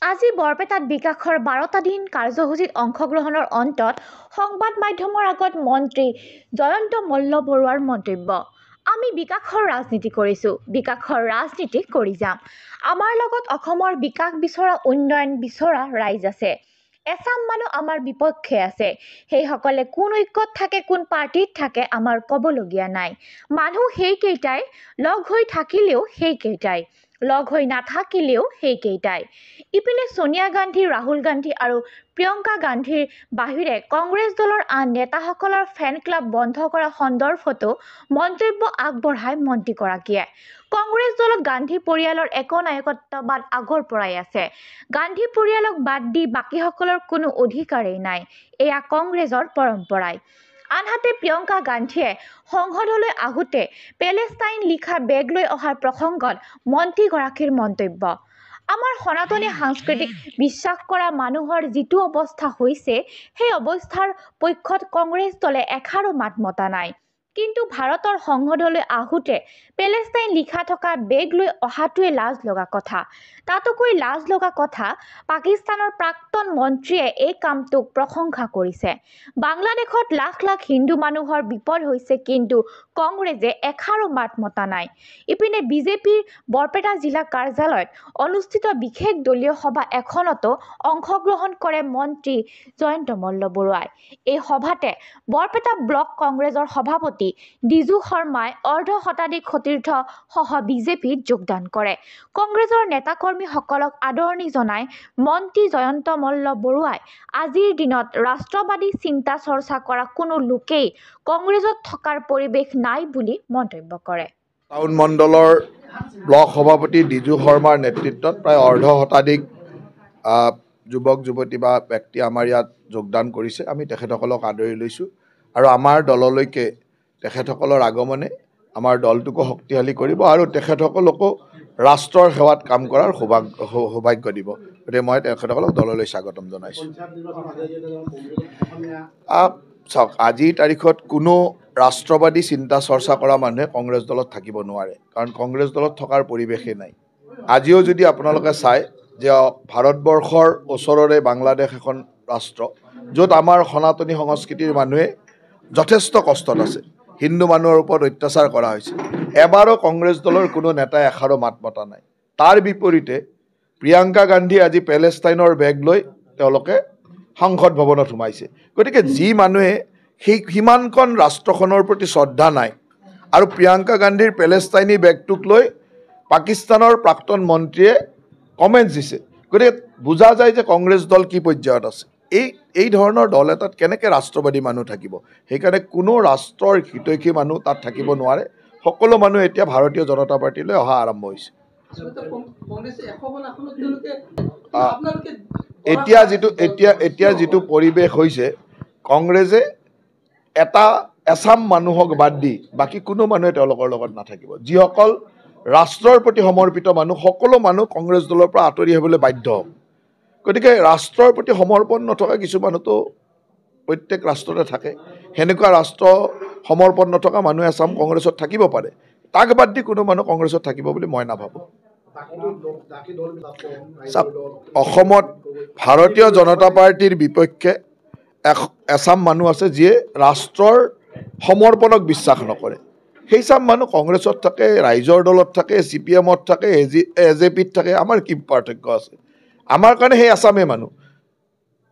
আজি বৰপেটাত বিকাশৰ 12টা দিন কাৰ্যসূচীত অংশগ্ৰহণৰ অন্তত সংবাদ মাধ্যমৰ আগত মন্ত্ৰী জয়ন্ত মল্ল বৰুৱাৰ মন্তব্য। আমি বিকাশৰ ৰাজনীতি কৰিছো, বিকাশৰ ৰাজনীতি কৰি যাম। আমাৰ লগত অসমৰ বিকাশ বিচৰা, উন্নয়ন বিচৰা ৰাইজ আছে। এচাম মানুহ আমাৰ বিপক্ষে আছে। সেইসকলে কোন ঐক্যত থাকে, কোন পাৰ্টিত থাকে আমাৰ ক'বলগীয়া নাই। মানুহ সেইকেইটাই, লগ হৈ থাকিলেও সেইকেইটাই, লগ হৈ নাথাকিলেও সেইকেইটাই। ইপিনে সোনিয়া গান্ধী, ৰাহুল গান্ধী আৰু প্ৰিয়ংকা গান্ধীৰ বাহিৰে কংগ্ৰেছ দলৰ আন নেতাসকলৰ ফেন ক্লাব বন্ধ কৰা সন্দৰ্ভতো মন্তব্য আগবঢ়ায় মন্ত্ৰীগৰাকীয়ে। কংগ্ৰেছ দলত গান্ধী পৰিয়ালৰ একনায়কত্ববাদ আগৰ পৰাই আছে। গান্ধী পৰিয়ালক বাদ দি বাকীসকলৰ কোনো অধিকাৰেই নাই। এয়া কংগ্ৰেছৰ পৰম্পৰাই। আনহাতে প্ৰিয়ংকা গান্ধীয়ে সংসদলৈ আহোঁতে পেলেষ্টাইন লিখা বেগ লৈ অহাৰ প্ৰসংগত মন্ত্ৰীগৰাকীৰ মন্তব্য। আমাৰ সনাতনী সাংস্কৃতিক বিশ্বাস কৰা মানুহৰ যিটো অৱস্থা হৈছে, সেই অৱস্থাৰ পক্ষত কংগ্ৰেছ দলে এষাৰো মাত মতা নাই। কিন্তু ভাৰতৰ সংসদলৈ আহোঁতে পেলেষ্টাইন লিখা থকা বেগ লৈ অহাটোৱে লাজ লগা কথা। তাতোকৈ লাজ লগা কথা, পাকিস্তানৰ প্ৰাক্তন মন্ত্ৰীয়ে এই কামটোক প্ৰশংসা কৰিছে। বাংলাদেশত লাখ লাখ হিন্দু মানুহৰ বিপদ হৈছে, কিন্তু কংগ্ৰেছে এষাৰো মাত মতা নাই। ইপিনে বিজেপিৰ বৰপেটা জিলা কাৰ্যালয়ত অনুষ্ঠিত বিশেষ দলীয় সভা এখনতো অংশগ্ৰহণ কৰে মন্ত্ৰী জয়ন্ত মল্ল বৰুৱাই। এই সভাতে বৰপেটা ব্লক কংগ্ৰেছৰ সভাপতি ডিজু শৰ্মাই অৰ্ধশতাধিক সতীৰ্থ সহ বিজেপিত যোগদান কৰে। কংগ্ৰেছৰ নেতাকৰ্মীসকলক আদৰণি জনাই মন্ত্ৰী জয়ন্ত মল্ল বৰুৱাই আজিৰ দিনত ৰাষ্ট্ৰবাদী চিন্তা চৰ্চা কৰা কোনো লোকেই কংগ্ৰেছত থকাৰ পৰিৱেশ নাই বুলি মন্তব্য কৰে। টাউন মণ্ডলৰ ব্লক সভাপতি ডিজু শৰ্মাৰ নেতৃত্বত প্ৰায় অৰ্ধশতাধিক যুৱক যুৱতী বা ব্যক্তি আমাৰ ইয়াত যোগদান কৰিছে। আমি তেখেতসকলক আদৰি লৈছোঁ আৰু আমাৰ দললৈকে তেখেতসকলৰ আগমনে আমাৰ দলটোকো শক্তিশালী কৰিব আৰু তেখেতসকলকো ৰাষ্ট্ৰৰ সেৱাত কাম কৰাৰ সৌভাগ্য দিব। গতিকে মই তেখেতসকলক দললৈ স্বাগতম জনাইছোঁ। চাওক, আজিৰ তাৰিখত কোনো ৰাষ্ট্ৰবাদী চিন্তা চৰ্চা কৰা মানুহে কংগ্ৰেছ দলত থাকিব নোৱাৰে, কাৰণ কংগ্ৰেছ দলত থকাৰ পৰিৱেশেই নাই। আজিও যদি আপোনালোকে চায় যে ভাৰতবৰ্ষৰ ওচৰৰে বাংলাদেশ এখন ৰাষ্ট্ৰ, য'ত আমাৰ সনাতনী সংস্কৃতিৰ মানুহে যথেষ্ট কষ্টত আছে, হিন্দু মানুহৰ ওপৰত অত্যাচাৰ কৰা হৈছে, এবাৰো কংগ্ৰেছ দলৰ কোনো নেতাই এষাৰো মাত মতা নাই। তাৰ বিপৰীতে প্ৰিয়ংকা গান্ধী আজি পেলেষ্টাইনৰ বেগ লৈ তেওঁলোকে সংসদ ভৱনত সোমাইছে। গতিকে যি মানুহে সিমানখন ৰাষ্ট্ৰখনৰ প্ৰতি শ্ৰদ্ধা নাই আৰু প্ৰিয়ংকা গান্ধীৰ পেলেষ্টাইনী বেগটোক লৈ পাকিস্তানৰ প্ৰাক্তন মন্ত্ৰীয়ে কমেণ্টছ দিছে, গতিকে বুজা যায় যে কংগ্ৰেছ দল কি পৰ্যায়ত আছে। এই ধৰণৰ দল এটাত কেনেকৈ ৰাষ্ট্ৰবাদী মানুহ থাকিব? সেইকাৰণে কোনো ৰাষ্ট্ৰৰ হিতৈষী মানুহ তাত থাকিব নোৱাৰে। সকলো মানুহ এতিয়া ভাৰতীয় জনতা পাৰ্টীলৈ অহা আৰম্ভ হৈছে। এতিয়া যিটো পৰিৱেশ হৈছে, কংগ্ৰেছে এচাম মানুহক বাদ দি বাকী কোনো মানুহে তেওঁলোকৰ লগত নাথাকিব। যিসকল ৰাষ্ট্ৰৰ প্ৰতি সমৰ্পিত মানুহ, সকলো মানুহ কংগ্ৰেছ দলৰ পৰা আঁতৰি আহিবলৈ বাধ্য হ'ব। গতিকে ৰাষ্ট্ৰৰ প্ৰতি সমৰ্পণ নথকা কিছু মানুহতো প্ৰত্যেক ৰাষ্ট্ৰতে থাকে। সেনেকুৱা ৰাষ্ট্ৰ সমৰ্পণ নথকা মানুহ এচাম কংগ্ৰেছত থাকিব পাৰে। তাক বাদ দি কোনো মানুহ কংগ্ৰেছত থাকিব বুলি মই নাভাবোঁ। অসমত ভাৰতীয় জনতা পাৰ্টীৰ বিপক্ষে এচাম মানুহ আছে যিয়ে ৰাষ্ট্ৰৰ সমৰ্পণক বিশ্বাস নকৰে। সেইচাম মানুহ কংগ্ৰেছত থাকে, ৰাইজৰ দলত থাকে, CPM-ত থাকে, AJP-ত থাকে। আমাৰ কি পাৰ্থক্য আছে? আমাৰ কাৰণে সেই আছামেই মানুহ।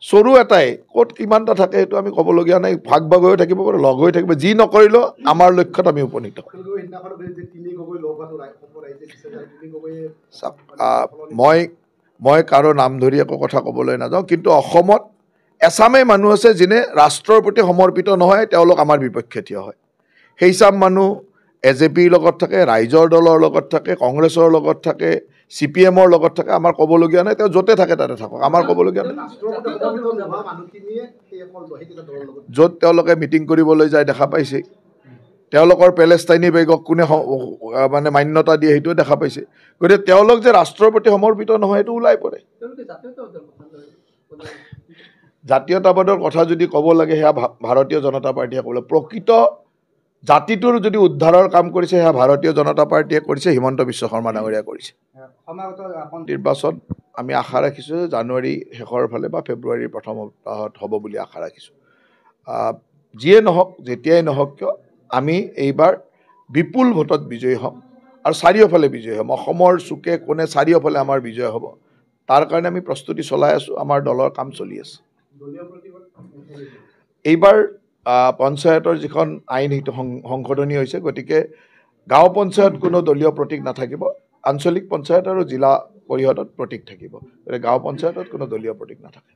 চৰু এটাই ক'ত কিমানটা থাকে সেইটো আমি ক'বলগীয়া নাই। ভাগ ভাগ হৈ থাকিব পাৰে, লগ হৈ থাকিব, যি নকৰিলেও আমাৰ লক্ষ্যত আমি উপনীত। মই কাৰো নাম ধৰি একো কথা ক'বলৈ নাযাওঁ, কিন্তু অসমত এচামেই মানুহ আছে যিনে ৰাষ্ট্ৰৰ প্ৰতি সমৰ্পিত নহয়, তেওঁলোক আমাৰ বিপক্ষে থিয় হয়। সেইচাম মানুহ AJPৰ লগত থাকে, ৰাইজৰ দলৰ লগত থাকে, কংগ্ৰেছৰ লগত থাকে, CPM-ৰ লগত থাকে। আমাৰ ক'বলগীয়া নাই, তেওঁ য'তে থাকে তাতে থাকক, আমাৰ ক'বলগীয়া নাই। য'ত তেওঁলোকে মিটিং কৰিবলৈ যায় দেখা পাইছে, তেওঁলোকৰ পেলেষ্টাইনী বেগক কোনে মানে মান্যতা দিয়ে সেইটোও দেখা পাইছে। গতিকে তেওঁলোক যে ৰাষ্ট্ৰৰ প্ৰতি সমৰ্পিত নহয় সেইটো ওলাই পৰে। জাতীয়তাবাদৰ কথা যদি ক'ব লাগে, সেয়া ভাৰতীয় জনতা পাৰ্টীয়ে ক'ব লাগে। প্ৰকৃত জাতিটোৰ যদি উদ্ধাৰৰ কাম কৰিছে সেয়া ভাৰতীয় জনতা পাৰ্টীয়ে কৰিছে, হিমন্ত বিশ্ব শৰ্মা ডাঙৰীয়াই কৰিছে। নিৰ্বাচন আমি আশা ৰাখিছোঁ যে জানুৱাৰী শেষৰ ফালে বা ফেব্ৰুৱাৰীৰ প্ৰথম সপ্তাহত হ'ব বুলি আশা ৰাখিছোঁ। যিয়ে নহওক, যেতিয়াই নহওক কিয়, আমি এইবাৰ বিপুল ভোটত বিজয়ী হ'ম আৰু চাৰিওফালে বিজয়ী হ'ম। অসমৰ চুকে কোণে চাৰিওফালে আমাৰ বিজয় হ'ব। তাৰ কাৰণে আমি প্ৰস্তুতি চলাই আছোঁ, আমাৰ দলৰ কাম চলি আছে। এইবাৰ পঞ্চায়তৰ যিখন আইন সেইটো সংশোধনী হৈছে, গতিকে গাঁও পঞ্চায়ত কোনো দলীয় প্ৰতীক নাথাকিব, আঞ্চলিক পঞ্চায়ত আৰু জিলা পৰিষদত প্ৰতীক থাকিব। গতিকে গাঁও পঞ্চায়তত কোনো দলীয় প্ৰতীক নাথাকে।